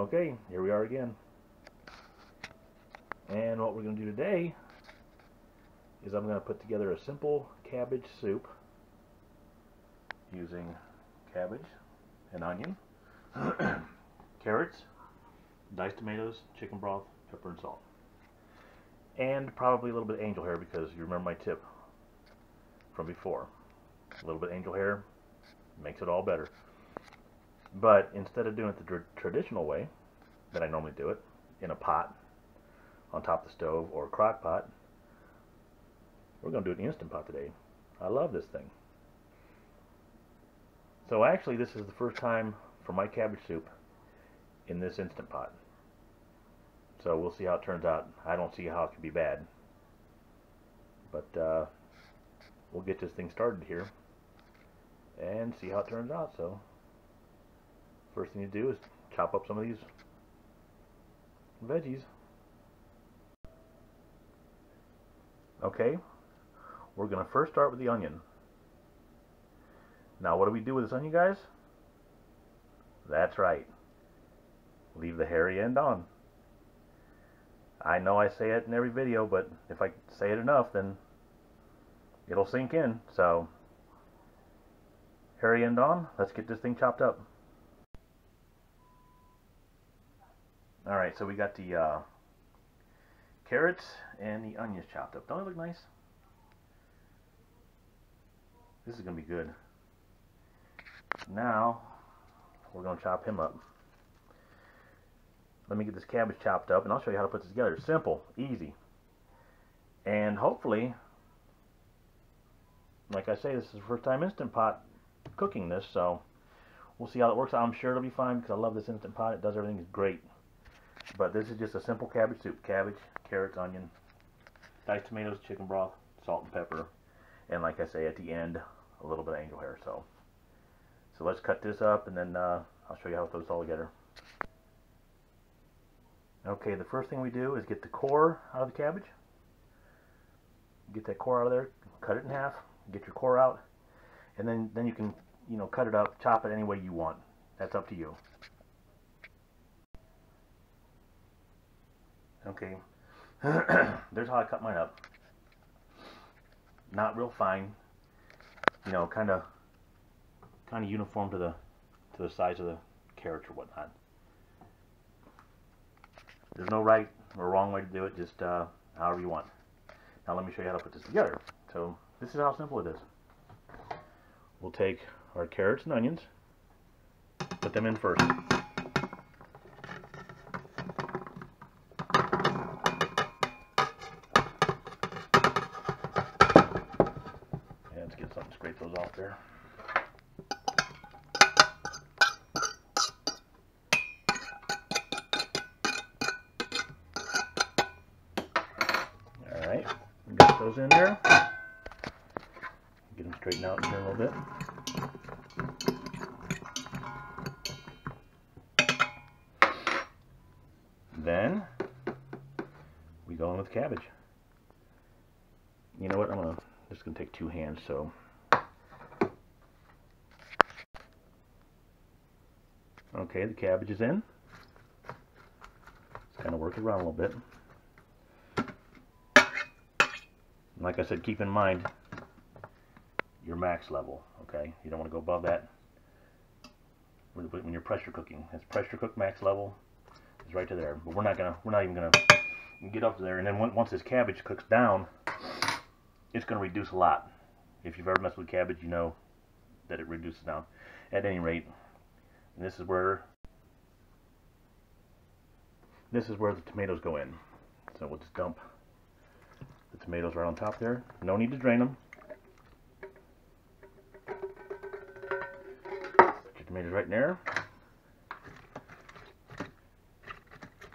Okay, here we are again. And what we're going to do today is I'm going to put together a simple cabbage soup using cabbage and onion, carrots, diced tomatoes, chicken broth, pepper and salt. And probably a little bit of angel hair, because you remember my tip from before. A little bit of angel hair makes it all better. But instead of doing it the traditional way that I normally do it, in a pot on top of the stove or a crock pot, we're going to do it in an Instant Pot today. I love this thing. So actually this is the first time for my cabbage soup in this Instant Pot. So we'll see how it turns out. I don't see how it could be bad. But we'll get this thing started here and see how it turns out. So first thing you do is chop up some of these veggies. Okay, we're going to first start with the onion. Now what do we do with this onion, guys? That's right. Leave the hairy end on. I know I say it in every video, but if I say it enough, then it'll sink in. So, hairy end on, let's get this thing chopped up. Alright, so we got the carrots and the onions chopped up. Don't they look nice? This is going to be good. Now, we're going to chop him up. Let me get this cabbage chopped up, and I'll show you how to put this together. Simple, easy, and hopefully, like I say, this is the first time Instant Pot cooking this, so we'll see how it works. I'm sure it'll be fine because I love this Instant Pot. It does everything great. But this is just a simple cabbage soup. Cabbage, carrots, onion, diced tomatoes, chicken broth, salt and pepper, and like I say, at the end, a little bit of angel hair. So let's cut this up, and then I'll show you how it goes all together. Okay, the first thing we do is get the core out of the cabbage. Get that core out of there, cut it in half, get your core out, and then you can, cut it up, chop it any way you want. That's up to you. Okay, there's how I cut mine up. Not real fine, kind of uniform to the size of the carrots or whatnot. There's no right or wrong way to do it, just however you want. Now let me show you how to put this together. So this is how simple it is. We'll take our carrots and onions, put them in first. And let's get something to scrape those off there. Got those in there. Get them straightened out here a little bit. Then we go in with cabbage. You know what? Just gonna take two hands. So okay, the cabbage is in. Let's kind of work it around a little bit. Like I said, keep in mind your max level, okay? You don't want to go above that when you're pressure cooking. That's pressure cook max level is right to there. But we're not even gonna get up to there. And then once this cabbage cooks down, it's gonna reduce a lot. If you've ever messed with cabbage, you know that it reduces down. At any rate, this is where the tomatoes go in. So we'll just dump the tomatoes right on top there. No need to drain them. Put your tomatoes right in there.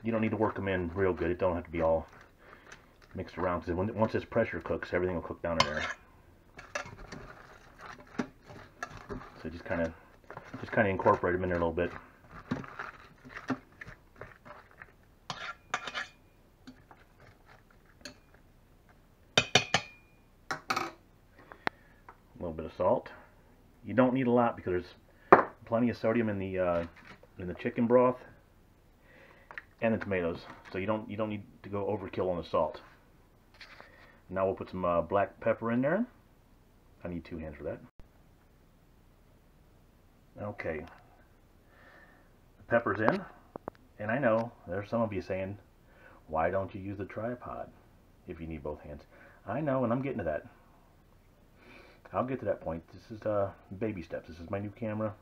You don't need to work them in real good. It don't have to be all mixed around, because once this pressure cooks, everything will cook down in there. So just kind of incorporate them in there a little bit. A little bit of salt. You don't need a lot because there's plenty of sodium in the chicken broth and the tomatoes. So you don't need to go overkill on the salt. Now we'll put some black pepper in there. I need 2 hands for that. Okay. The pepper's in. And I know there's some of you saying, why don't you use the tripod if you need both hands? I know, and I'm getting to that. I'll get to that point. This is baby steps. This is my new camera.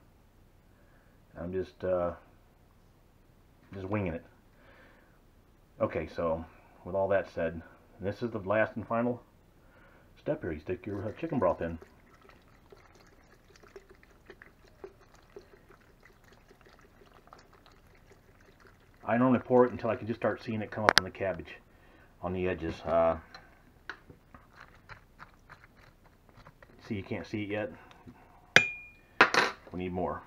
I'm just winging it. Okay, so with all that said, this is the last and final step here. You stick your chicken broth in. I normally pour it until I can just start seeing it come up on the cabbage on the edges. See, you can't see it yet. We need more.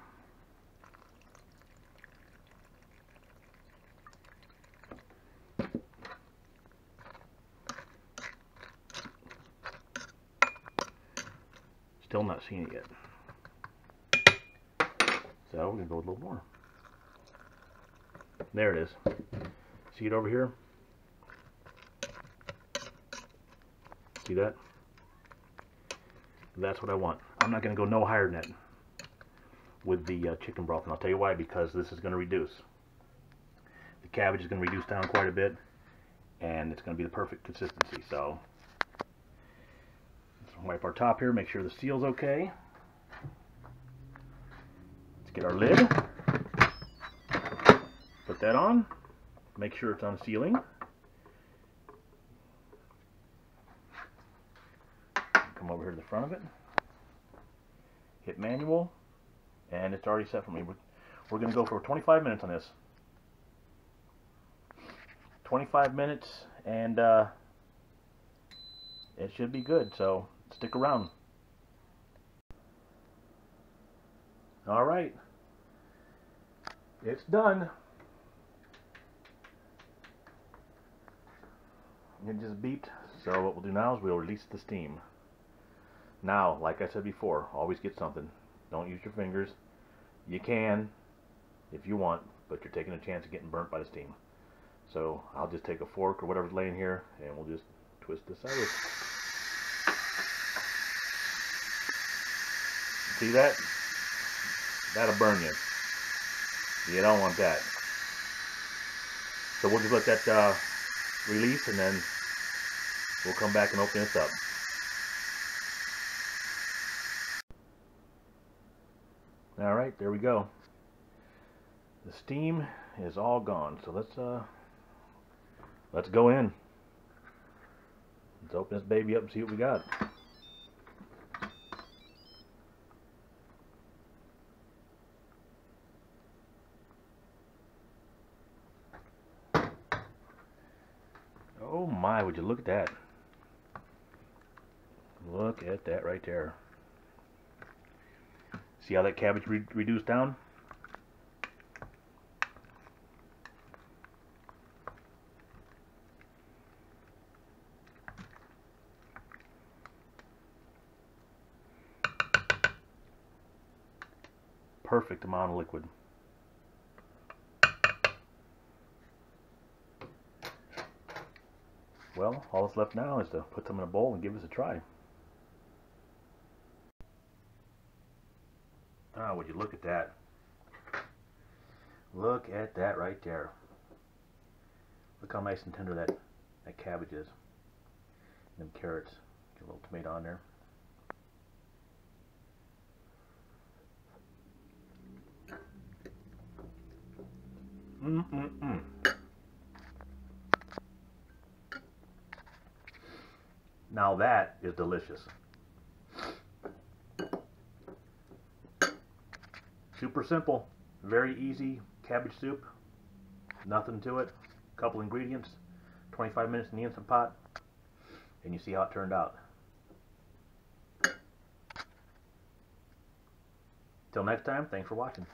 Still not seeing it yet. So we're going to go with a little more. There it is. See it over here? See that? That's what I want. I'm not going to go no higher than that with the chicken broth. And I'll tell you why. Because this is going to reduce. The cabbage is going to reduce down quite a bit. And it's going to be the perfect consistency. So let's wipe our top here. Make sure the seal's okay. Let's get our lid. Put that on. Make sure it's on sealing. Come over here to the front of it. Hit manual. And it's already set for me. We're going to go for 25 minutes on this. 25 minutes and it should be good. So stick around. Alright. It's done. It just beeped. So what we'll do now is we'll release the steam. Now, like I said before, always get something. Don't use your fingers. You can, if you want, but you're taking a chance of getting burnt by the steam. So I'll just take a fork or whatever's laying here, and we'll just twist this out. See that? That'll burn you. You don't want that. So we'll just let that release, and then we'll come back and open this up. Alright, there we go. The steam is all gone. So let's go in. Let's open this baby up and see what we got. Oh my, would you look at that. Look at that right there. See how that cabbage reduced down? Perfect amount of liquid. Well, all that's left now is to put them in a bowl and give this a try. Ah, would you look at that? Look at that right there. Look how nice and tender that cabbage is. And them carrots. Get a little tomato on there. Now that is delicious. Super simple, very easy cabbage soup. Nothing to it. Couple ingredients. 25 minutes in the Instant Pot, and you see how it turned out. Till next time, thanks for watching.